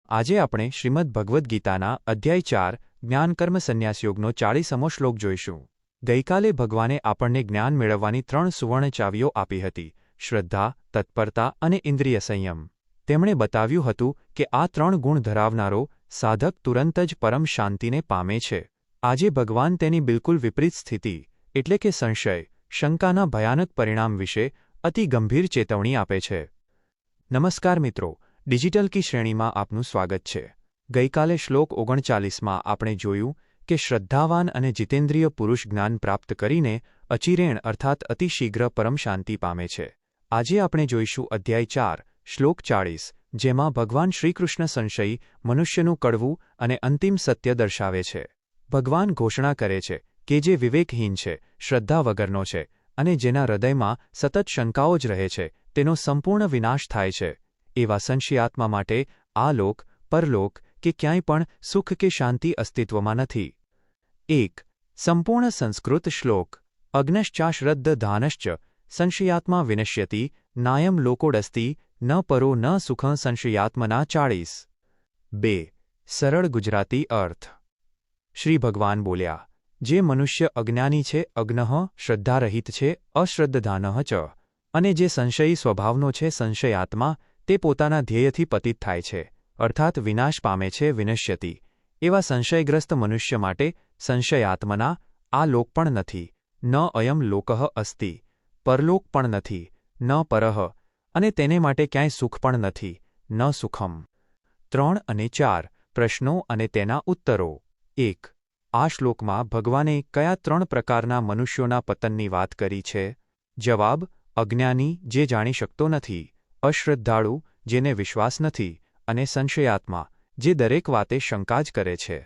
આજે આપણે શ્રીમદ ભગવદ્ ગીતાના અધ્યાય 4 જ્ઞાનકર્મ સંન્યાસયોગનો 40મો શ્લોક જોઈશું. ગઈકાલે ભગવાને આપણને જ્ઞાન મેળવવાની 3 સુવર્ણ ચાવીઓ આપી હતી: શ્રદ્ધા, તત્પરતા અને ઇન્દ્રિય સંયમ. તેમણે બતાવ્યું હતું કે આ 3 ગુણ ધરાવનારો સાધક તુરંત જ પરમ શાંતિને પામે છે. આજે ભગવાન તેની બિલકુલ વિપરીત સ્થિતિ એટલે કે સંશય, શંકાના ભયાનક પરિણામ વિશે અતિ ગંભીર ચેતવણી આપે છે. નમસ્કાર મિત્રો, ડિજિટલ કી શ્રેણીમાં આપનું સ્વાગત છે. ગઈકાલે શ્લોક 39માં આપણે જોયું કે શ્રદ્ધાવાન અને જીતેન્દ્રિય પુરુષ જ્ઞાન પ્રાપ્ત કરીને અચિરેણ અર્થાત અતિશીઘ્ર પરમ શાંતિ પામે છે. આજે આપણે જોઈશું અધ્યાય 4 શ્લોક 40, જેમાં ભગવાન શ્રીકૃષ્ણ સંશયી મનુષ્યનું કડવું અને અંતિમ સત્ય દર્શાવે છે. ભગવાન ઘોષણા કરે છે કે જે વિવેકહીન છે, શ્રદ્ધા વગરનો છે અને જેના હૃદયમાં સતત શંકાઓ જ રહે છે, તેનો સંપૂર્ણ વિનાશ થાય છે. એવા સંશયાત્મા માટે આ લોક, પરલોક કે ક્યાંય પણ સુખ કે શાંતિ અસ્તિત્વમાં નથી. 1. સંપૂર્ણ સંસ્કૃત શ્લોક. અગ્નશ્ચાશ્રદ્ધધાનશ્ચ સંશયાત્મા વિનશ્યતિ નાયમ લોકોડસ્તિ ન પરો ન સુખં સંશયાત્મના 40. 2. સરળ ગુજરાતી અર્થ. શ્રી ભગવાન બોલ્યા, જે મનુષ્ય અજ્ઞાની છે, અગ્નઃ શ્રદ્ધારહિત છે, અશ્રદ્ધધાનઃ ચ, અને જે સંશયી સ્વભાવનો છે, સંશયાત્મા, તે પોતાના ધ્યેયથી પતિત થાય છે, અર્થાત વિનાશ પામે છે. વિનશ્યતિ. એવા સંશયગ્રસ્ત મનુષ્ય માટે સંશયાત્મના આ લોક પણ નથી, ન અયમ લોકઃ અસ્તિ, પરલોક પણ નથી, ન પરઃ, અને તેને માટે ક્યાંય સુખ પણ નથી, ન સુખમ. 3 અને 4 પ્રશ્નો અને તેના ઉત્તરો. 1. આ શ્લોકમાં ભગવાને કયા 3 પ્રકારના મનુષ્યોના પતનની વાત કરી છે? જવાબ: અજ્ઞાની, જે જાણી શકતો નથી; અશ્રદ્ધાળુ, જેને વિશ્વાસ નથી; અને સંશયાત્મા, જે દરેક વાતે શંકા જ કરે છે.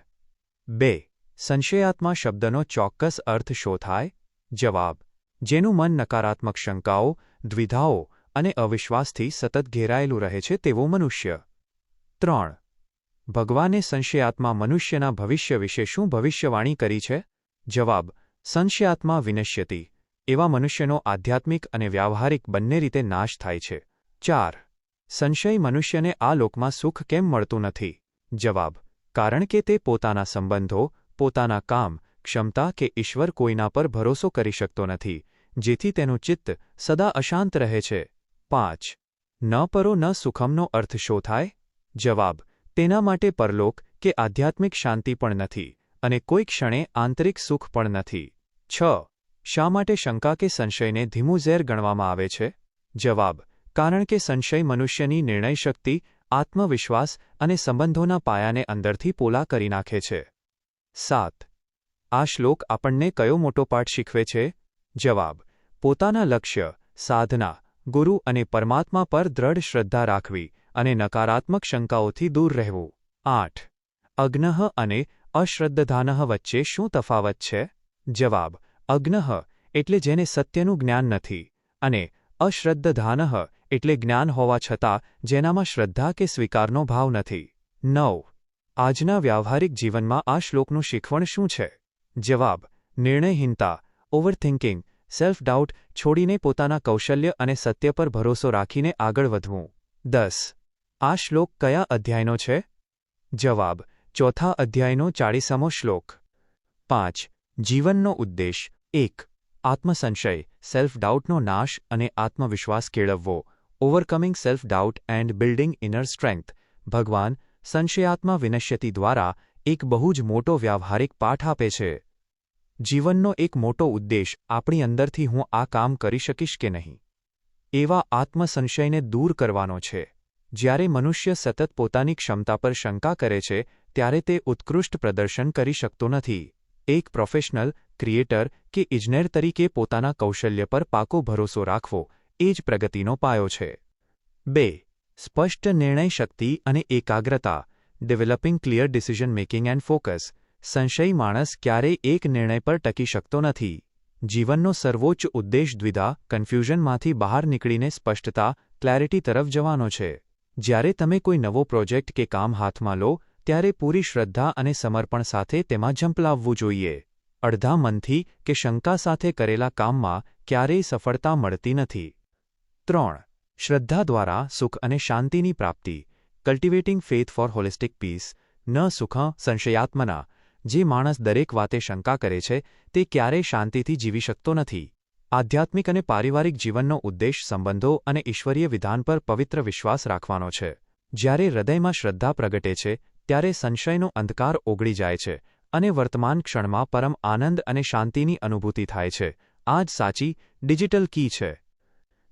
2. સંશયાત્મા શબ્દનો ચોક્કસ અર્થ શો થાય? જવાબ: જેનું મન નકારાત્મક શંકાઓ, દ્વિધાઓ અને અવિશ્વાસથી સતત ઘેરાયેલું રહે છે, તેવો મનુષ્ય. 3. ભગવાને સંશયાત્મા મનુષ્યના ભવિષ્ય વિશે શું ભવિષ્યવાણી કરી છે? જવાબ: સંશયાત્મા વિનશ્યતિ. એવા મનુષ્યનો આધ્યાત્મિક અને વ્યાવહારિક બંને રીતે નાશ થાય છે. 4. સંશય મનુષ્યને આ લોકમાં સુખ કેમ મળતું નથી? જવાબ: કારણ કે તે પોતાના સંબંધો, પોતાના કામ, ક્ષમતા કે ઈશ્વર કોઈના પર ભરોસો કરી શકતો નથી, જેથી તેનું ચિત્ત સદા અશાંત રહે છે. 5. ન પરો ન સુખમનો અર્થ શો થાય? જવાબ: તેના માટે પરલોક કે આધ્યાત્મિક શાંતિ પણ નથી અને કોઈ ક્ષણે આંતરિક સુખ પણ નથી. 6. શા માટે શંકા કે સંશયને ધીમું ઝેર ગણવામાં આવે છે? જવાબ: કારણ કે સંશય મનુષ્યની નિર્ણય શક્તિ, આત્મવિશ્વાસ અને સંબંધોના પાયાને અંદરથી પોલા કરી નાખે છે. 7. આ શ્લોક આપણને કયો મોટો પાઠ શીખવે છે? જવાબ: પોતાના લક્ષ્ય, સાધના, ગુરુ અને પરમાત્મા પર દ્રઢ શ્રદ્ધા રાખવી અને નકારાત્મક શંકાઓથી દૂર રહેવું. 8. અજ્ઞઃ અને અશ્રદ્ધધાનઃ વચ્ચે શું તફાવત છે? જવાબ: અજ્ઞઃ એટલે જેને સત્યનું જ્ઞાન નથી, અને અશ્રદ્ધધાનઃ એટલે જ્ઞાન હોવા છતાં જેનામાં શ્રદ્ધા કે સ્વીકારનો ભાવ નથી. 9. આજના વ્યાવહારિક જીવનમાં આ શ્લોકનું શીખવણ શું છે? જવાબ: નિર્ણયહીનતા, ઓવરથિંકિંગ, સેલ્ફ ડાઉટ છોડીને પોતાના કૌશલ્ય અને સત્ય પર ભરોસો રાખીને આગળ વધવું. 10. આ શ્લોક કયા અધ્યાયનો છે? જવાબ: 4થા અધ્યાયનો 40મો શ્લોક. 5. જીવનનો ઉદ્દેશ. 1. આત્મસંશય, સેલ્ફ ડાઉટનો નાશ અને આત્મવિશ્વાસ કેળવવો. Overcoming self doubt and building inner strength. ભગવાન સંશયાત્મા વિનશ્યતિ દ્વારા એક બહુ જ મોટો વ્યાવહારિક પાઠ આપે છે. જીવનનો એક મોટો ઉદ્દેશ આપણી અંદરથી હું આ કામ કરી શકીશ કે નહીં, એવા આત્મસંશયને દૂર કરવાનો છે. જ્યારે મનુષ્ય સતત પોતાની ક્ષમતા પર શંકા કરે છે, ત્યારે તે ઉત્કૃષ્ટ પ્રદર્શન કરી શકતો નથી. એક પ્રોફેશનલ, ક્રિએટર કે ઇજનેર તરીકે પોતાના કૌશલ્ય પર પાકો ભરોસો રાખવો એ જ પ્રગતિનો પાયો છે. 2. સ્પષ્ટ નિર્ણય શક્તિ અને એકાગ્રતા. Developing clear decision making and focus. સંશયી માણસ ક્યારેય એક નિર્ણય પર ટકી શકતો નથી. જીવનનો સર્વોચ્ચ ઉદ્દેશ દ્વિધા, કન્ફ્યુઝનમાંથી બહાર નીકળીને સ્પષ્ટતા, ક્લેરિટી તરફ જવાનો છે. જ્યારે તમે કોઈ નવો પ્રોજેક્ટ કે કામ હાથમાં લો, ત્યારે પૂરી શ્રદ્ધા અને સમર્પણ સાથે તેમાં ઝંપલાવવું જોઈએ. અડધા મનથી કે શંકા સાથે કરેલા કામમાં ક્યારેય સફળતા મળતી નથી. 3. શ્રદ્ધા દ્વારા સુખ અને શાંતિની પ્રાપ્તિ. કલ્ટિવેટિંગ ફેથ ફોર હોલિસ્ટિક પીસ, ન સુખ સંશયાત્મના. જે માણસ દરેક વાતે શંકા કરે છે તે ક્યારેય શાંતિથી જીવી શકતો નથી. આધ્યાત્મિક અને પારિવારિક જીવનનો ઉદ્દેશ સંબંધો અને ઈશ્વરીય વિધાન પર પવિત્ર વિશ્વાસ રાખવાનો છે. જ્યારે હૃદયમાં શ્રદ્ધા પ્રગટે છે ત્યારે સંશયનો અંધકાર ઓગળી જાય છે અને વર્તમાન ક્ષણમાં પરમ આનંદ અને શાંતિની અનુભૂતિ થાય છે. આ જ સાચી ડિજિટલ કી છે.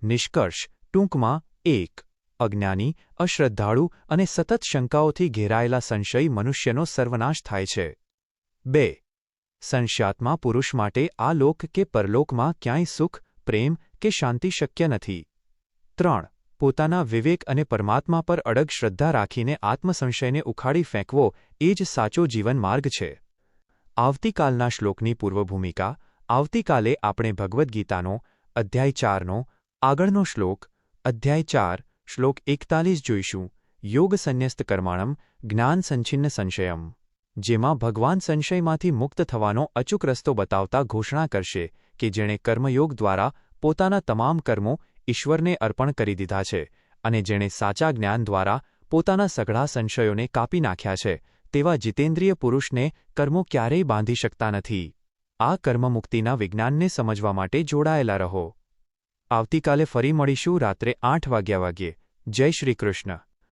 નિષ્કર્ષ ટૂંકમાં 1. અજ્ઞાની, અશ્રદ્ધાળુ અને સતત શંકાઓથી ઘેરાયેલા સંશયી મનુષ્યનો સર્વનાશ થાય છે. 2. સંશયાત્મા પુરુષ માટે આ લોક કે પરલોકમાં ક્યાંય સુખ, પ્રેમ કે શાંતિ શક્ય નથી. 3. પોતાના વિવેક અને પરમાત્મા પર અડગ શ્રદ્ધા રાખીને આત્મસંશયને ઉખાડી ફેંકવો એ જ સાચો જીવન માર્ગ છે. આવતીકાલના શ્લોકની પૂર્વભૂમિકા. આવતીકાલે આપણે ભગવદ્ ગીતાનો અધ્યાય 4નો આગળનો શ્લોક, અધ્યાય 4, શ્લોક 41 જોઈશું. યોગ સંન્યસ્ત કર્માણમ જ્ઞાન સંછિન્ન સંશયમ. જેમાં ભગવાન સંશયમાંથી મુક્ત થવાનો અચૂક રસ્તો બતાવતા ઘોષણા કરશે કે જેણે કર્મયોગ દ્વારા પોતાના તમામ કર્મો ઈશ્વરને અર્પણ કરી દીધા છે અને જેણે સાચા જ્ઞાન દ્વારા પોતાના સઘળા સંશયોને કાપી નાખ્યા છે તેવા જીતેન્દ્રિય પુરુષને કર્મો ક્યારેય બાંધી શકતા નથી. આ કર્મમુક્તિના વિજ્ઞાનને સમજવા માટે જોડાયેલા રહો. આવતીકાલે ફરી મળીશું રાત્રે 8 વાગ્યે. જય શ્રી કૃષ્ણ.